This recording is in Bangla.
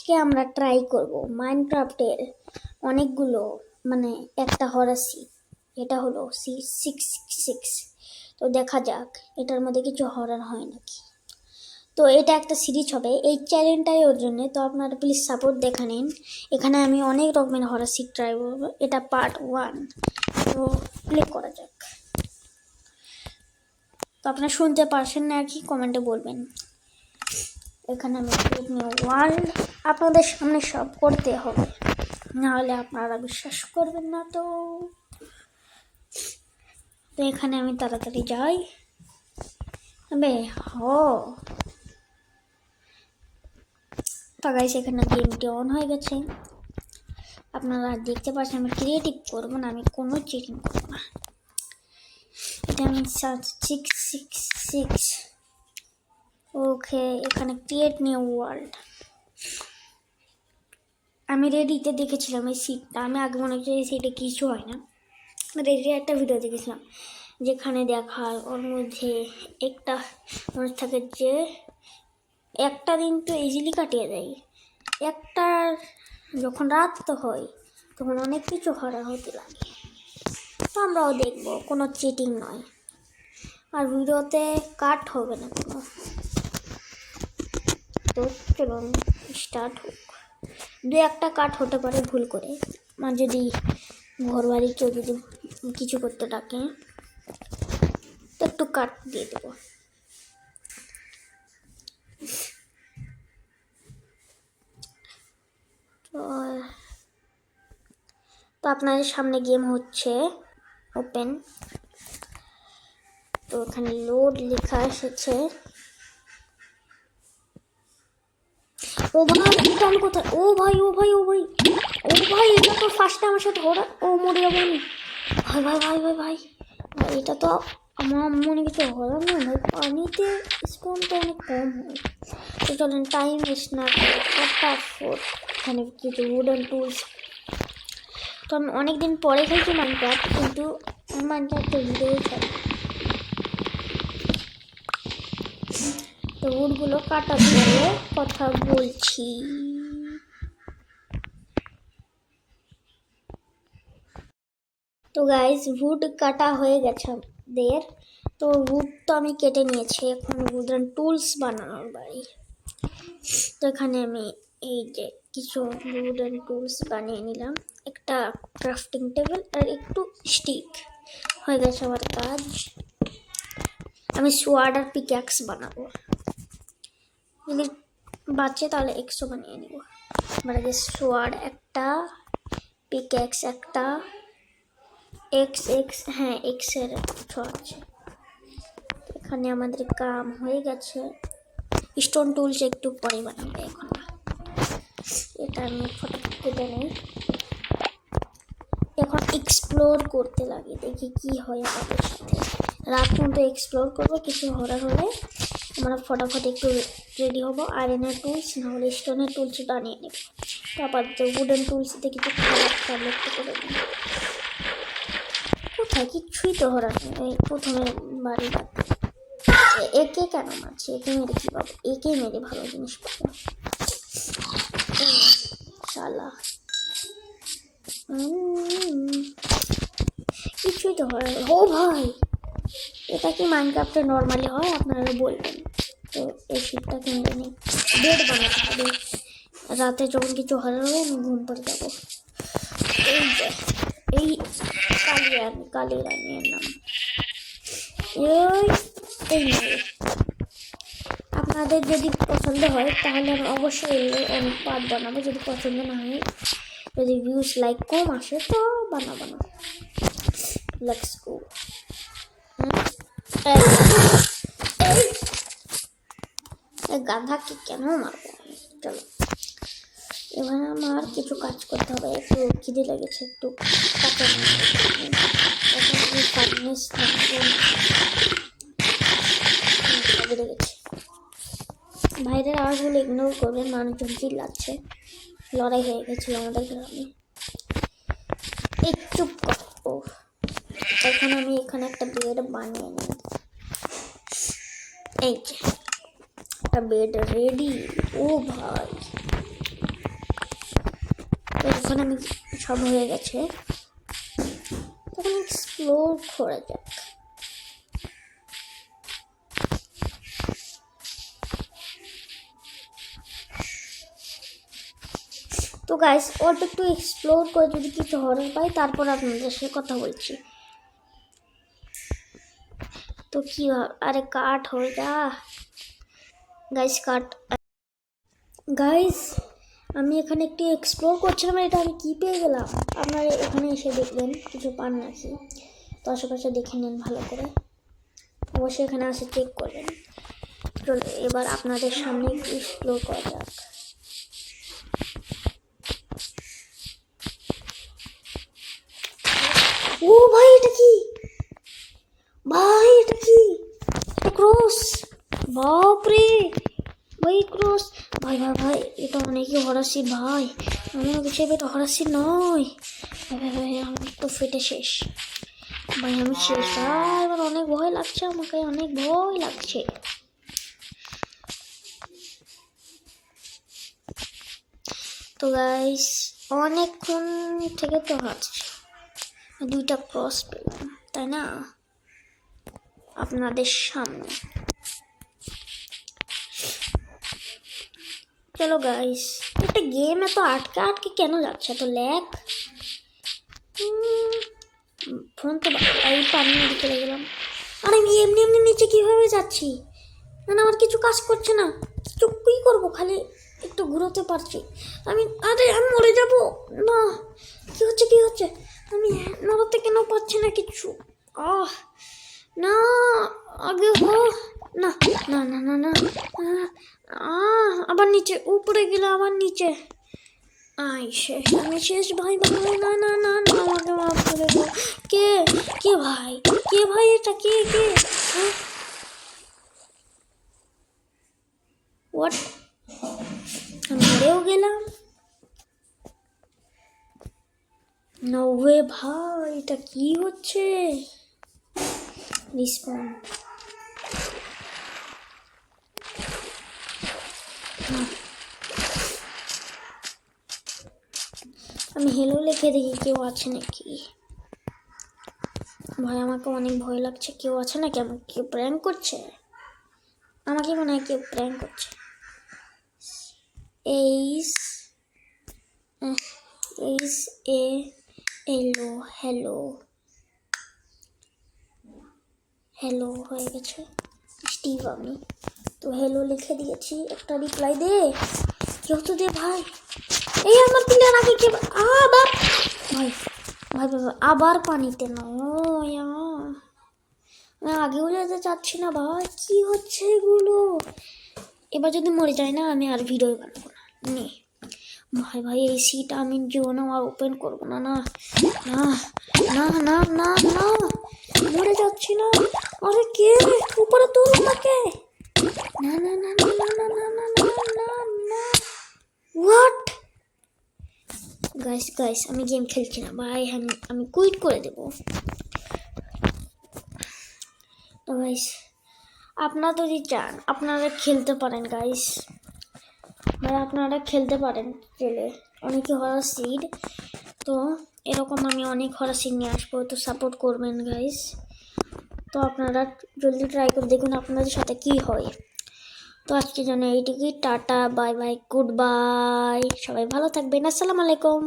আজকে আমরা ট্রাই করব মাইনক্রাফটের অনেকগুলো মানে একটা হরার সিট। এটা হলো C666। তো দেখা যাক এটার মধ্যে কিছু হরার হয় নাকি। তো এটা একটা সিরিজ হবে, এই চ্যালেঞ্জটাই ওর জন্য। তো আপনারা প্লিজ সাপোর্ট দেখে নিন। এখানে আমি অনেক রকমের হরার সিট ট্রাই করবো। এটা পার্ট 1। তো প্লে করা যাক। তো আপনারা শুনতে পারছেন না কি কমেন্টে বলবেন। এখানে আমি ওয়ার্ল্ড আপনাদের সামনে সব করতে হবে, নাহলে আপনারা বিশ্বাস করবেন না। তো এখানে আমি তাড়াতাড়ি যাই। তো গাইস এখানে গেমটি অন হয়ে গেছে। আপনারা দেখতে পাচ্ছেন আমি ক্রিয়েটিভ করবো না, আমি কোনো চিটিং করবো না। এটা আমি 666। ওকে, এখানে ক্রিয়েট নিউ ওয়ার্ল্ড। আমি রেডিতে দেখেছিলাম এই সিটটা, আমি আগে মনে হচ্ছে এই সিটে কিছু হয় না। রেডিতে একটা ভিডিও দেখেছিলাম যেখানে দেখায় ওর মধ্যে একটা মানুষ থাকে যে একটা দিন তো ইজিলি কাটিয়ে দেয়, একটা যখন রাত তো হয় তখন অনেক কিছু হরার হতে লাগে। তো আমরাও দেখবো, কোনো চিটিং নয়, আর ভিডিওতে কাট হবে না কোনো। তো চলুন স্টার্ট হোক। দু একটা কাট হতে পারে ভুল করে, মানে যদি ঘর বাড়ি কেউ যদি কিছু করতে ডাকে তো একটু কাট দিয়ে দেবো। তো আপনাদের সামনে গেম হচ্ছে ওপেন। তো এখানে লোড লেখা এসেছে। ও ভাই এটা আমি কোথায়? ও ভাই ও ভাই ও ভাই ও ভাই, এটা তো ফার্স্ট আমার সাথে ওরা ও মরে যাবো আমি। ভাই ভাই ভাই ভাই ভাই ভাই, এটা তো আমার মনে কিছু হওয়ার না ভাই। পানিতে স্পনটা অনেক কম হয়। তো চলেন টাইম ওয়েস্ট না করে ফটাফট এখানে কিছু উডেন টুলস। তো আমি অনেকদিন পরে খেলছি মাইনক্রাফট, কিন্তু মাইনক্রাফটের ভিডিও ছাড়ি। তো উডগুলো কাটা দিয়ে কথা বলছি। তো গাইস উড কাটা হয়ে গেছে আমাদের। তো উড তো আমি কেটে নিয়েছি, এখন উডেন টুলস বানানোর বাড়ি। তো এখানে আমি এই যে কিছু উডেন টুলস বানিয়ে নিলাম, একটা ক্রাফটিং টেবিল আর একটু স্টিক। হয়ে গেছে আমার কাজ। আমি সোয়ার্ড আর পিক্যাক্স বানাবো, যদি বাঁচে তাহলে এক্সও বানিয়ে নিব। মানে যে সোয়ার্ড একটা, পিক্যাক্স একটা, এক্স হ্যাঁ এক্সের কিছু আছে। এখানে আমাদের কাম হয়ে গেছে। স্টোন টুলস একটু পরে বানাবো, এখন না। এটা আমি ফটাফট কেটে নেই। এখন এক্সপ্লোর করতে লাগে, দেখি কি হয় আমাদের সাথে। রাত পর্যন্ত এক্সপ্লোর করবো, কিছু হরার হলে আমরা ফটাফট একটু রেডি হবো। আয়রনের টুলস না হলে স্টোনের টুলস বানিয়ে নেব। তারপর তো উডেন টুলসতে কিছু খাবার কালেক্ট করে নেব। কোথায় কিচ্ছুই তো হরার নেই। এই প্রথমে বাড়ি একে কেন মারছি? একে মেরে কি পাবো? একে মেরে ভালো জিনিস পাবো শালা। কিছুই তো হয়। ও ভাই, এটা কি মাইনক্রাফটে নর্মালি হয়? আপনারা বলবেন। তো এই শিপটা কিনতে নেই, বেড বানাতে হবে। রাতে যখন কিছু হারার হবে আমি ঘুম পড়ে যাবো। এই যে এই কালী রানীর নাম এই আপনাদের যদি পছন্দ হয় তাহলে আমি অবশ্যই অনেক পার্ট বানাবো। যদি পছন্দ না হয়, যদি ভিউজ লাইক কম আসে তো বানাবো না। Let's go. গাধাকে কেন মারবো? চলো এবার আমার কিছু কাজ করতে হবে। একটু খিদে লেগেছে, একটু বাইরের আওয়াজগুলো ইগনোর করবেন, মানুষজন চিল্লাচ্ছে। লড়াই হয়ে গেছিল আমাদের গ্রামে। এই চুপ করো। এখন আমি এখানে একটা বেড বানিয়ে নিই। এই যে একটা বেড রেডি। ও ভাই এখন আমি সব হয়ে গেছে, তখন এক্সপ্লোর করা যাক। তো গাইস অল্প একটু এক্সপ্লোর করে যদি কিছু হরর পাই তারপর আপনাদের সাথে কথা বলছি। তো কি আরে কাট হয়ে যা গাইস, কাট। গাইস আমি এখানে একটু এক্সপ্লোর করছিলাম, এটা আমি কী পেয়ে গেলাম। আপনারা এখানে এসে দেখবেন কিছু পান নাকি, তো আশেপাশে দেখে নেন ভালো করে, অবশ্যই এখানে আসে চেক করবেন। চলো এবার আপনাদের সামনে একটু এক্সপ্লোর করা যাক। ও ভাই এটা কি, ভাই এটা কি, এটা ক্রস, বাপরে ভাই ক্রস, ভাই ভাই ভাই এটা অনেকই হরার সিন ভাই, আমার কিছু এটা হরার সিন নয় ভাই ভাই ভাই, আমি তো ফেটে শেষ ভাই, আমি শেষ ভাই, আমার অনেক ভয় লাগছে, আমাকে অনেক ভয় লাগছে। তো গাইস অনেকক্ষণ থেকে তো হাঁটছি, দুইটা ক্রস পেলাম তাই না আপনাদের সামনে। চলো গাইস, একটা গেম এত আটকে আটকে কেন যাচ্ছে, তো ল্যাগ, ফোন তো এই পানি মেরে চলে গেলাম। আর আমি এমনি এমনি নিচে কীভাবে যাচ্ছি, মানে আমার কিছু কাজ করছে না, কি করবো, খালি একটু ঘুরোতে পারছি আমি। আরে আমি মরে যাব না, কি হচ্ছে কি হচ্ছে, আমি নড়াতে কেন পারছি না কিছু, না আগে না না না না না, আবার নিচে, উপরে গেলে আবার নিচে, শেষ, আমি শেষ ভাই ভাই, না না না না, আমাকে মাফ করে দাও। কে কে ভাই, কে ভাই এটা, কে কে, হোয়াট, আমি মরেও গেলাম, নো ওয়ে ভাই, এটা কি হচ্ছে, রিসপন, আমি হেলো লিখে দেখি কেউ আছে নাকি, ভাই আমাকে অনেক ভয় লাগছে, কেউ আছে নাকি, আমাকে কেউ প্র্যাঙ্ক করছে, আমাকে মনে হয় কেউ প্র্যাঙ্ক করছে। এইস এ এলো, হ্যালো হ্যালো হয়ে গেছে স্টিভ, আমি তো হ্যালো লিখে দিয়েছি, একটা রিপ্লাই দে, কেউ তো দে ভাই, এই আমার প্লেয়ার আগে কে, আবার ভাই ভাই ভাই আবার পানিতে না, আমি আগেও যেতে চাচ্ছি না ভাই, কি হচ্ছে এগুলো, এবার যদি মরে যায় না আমি আর ভিডিও বানাবো না, নে ভাই ভাই এই সিট আমি জীবনে আর ওপেন করবো না, না না না না না না, মরে যাচ্ছি না, আরে কে উপরে তোল আমাকে, না না না না না না না না না না না, হোয়াট গাইস গাইস, আমি গেম খেলছি না ভাই, আমি কুইট করে দেবো। তো গাইস আপনারা যদি চান আপনারা খেলতে পারেন গাইস, ভাই আপনারা খেলতে পারেন, খেলে অনেকে হরার সিড, তো এরকম আমি অনেক হরার সিড নিয়ে আসবো, তো সাপোর্ট করবেন গাইস, তো আপনারা জলদি ট্রাই করে দেখুন আপনাদের সাথে কি হয়। তো আজকে জন্য এইটুকুই, tata bye bye good bye, সবাই ভালো থাকবেন, আসসালামু আলাইকুম।